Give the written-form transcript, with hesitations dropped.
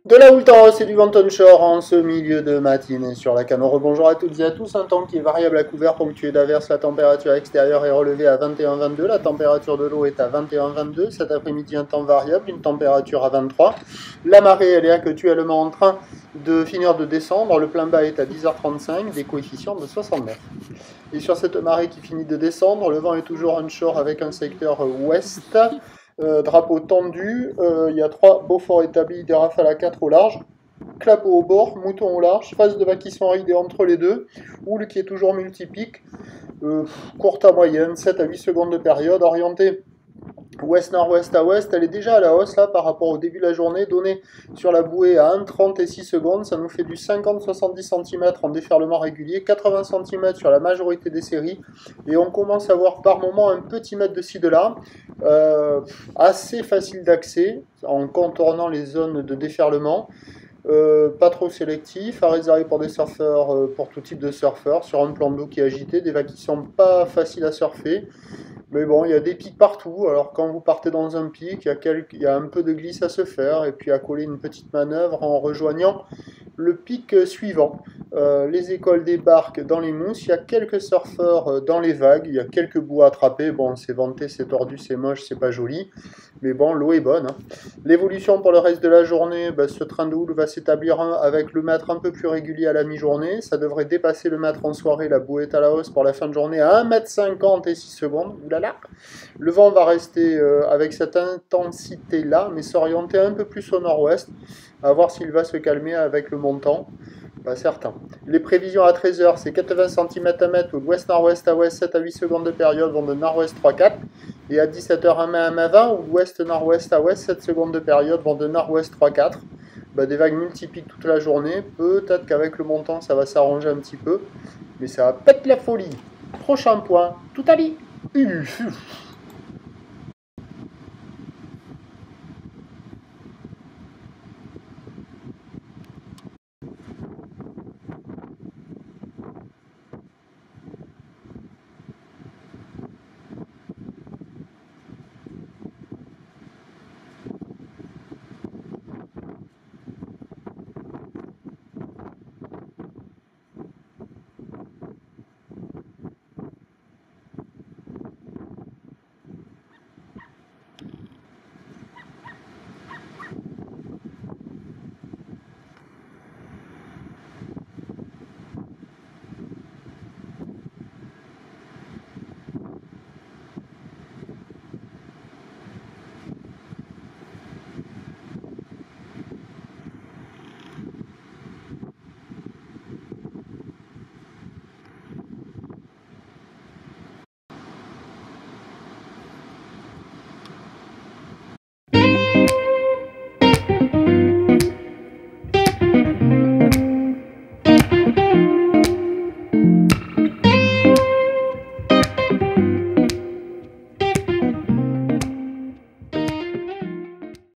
De la Ultaros et du Venton Shore en ce milieu de matinée sur la Canore. Bonjour à toutes et à tous. Un temps qui est variable à couvert, ponctué d'averses. La température extérieure est relevée à 21-22. La température de l'eau est à 21-22. Cet après-midi, un temps variable, une température à 23. La marée, elle est actuellement en train de finir de descendre. Le plein bas est à 10h35, des coefficients de 69. Et sur cette marée qui finit de descendre, le vent est toujours onshore avec un secteur ouest. Drapeau tendu, il y a 3 Beaufort établis, des rafales à 4 au large, clapot au bord, mouton au large, phase de vaquisson ridée entre les deux, houle qui est toujours multipique, courte à moyenne, 7 à 8 secondes de période, orientée ouest-nord-ouest à ouest, elle est déjà à la hausse là par rapport au début de la journée, donnée sur la bouée à 1,30 et 6 secondes, ça nous fait du 50-70 cm en déferlement régulier, 80 cm sur la majorité des séries, et on commence à voir par moment un petit mètre de ci de là, assez facile d'accès en contournant les zones de déferlement. Pas trop sélectif, à réserver pour des surfeurs, pour tout type de surfeurs, sur un plan d'eau qui est agité, des vagues qui sont pas faciles à surfer. Mais bon, il y a des pics partout. Alors quand vous partez dans un pic, il y a un peu de glisse à se faire et puis à coller une petite manœuvre en rejoignant le pic suivant. Les écoles débarquent dans les mousses, il y a quelques surfeurs dans les vagues, il y a quelques bouts à attraper. Bon, c'est venté, c'est tordu, c'est moche, c'est pas joli. Mais bon, l'eau est bonne. L'évolution pour le reste de la journée, ce train de houle va s'établir avec le mètre un peu plus régulier à la mi-journée. Ça devrait dépasser le mètre en soirée. La bouée est à la hausse pour la fin de journée à 1,50 m et 6 secondes. Oulala. Le vent va rester avec cette intensité-là, mais s'orienter un peu plus au nord-ouest. À voir s'il va se calmer avec le montant. Pas certain. Les prévisions à 13h, c'est 80 cm à mètre ou de ouest-nord-ouest à ouest, 7 à 8 secondes de période vont de nord-ouest 3-4. Et à 17h, 1 main à main 20 ou de ouest-nord-ouest à ouest, 7 secondes de période vont de nord-ouest 3-4. Des vagues multipiques toute la journée. Peut-être qu'avec le montant, ça va s'arranger un petit peu. Mais ça va pas être la folie. Prochain point. Tout à l'heure.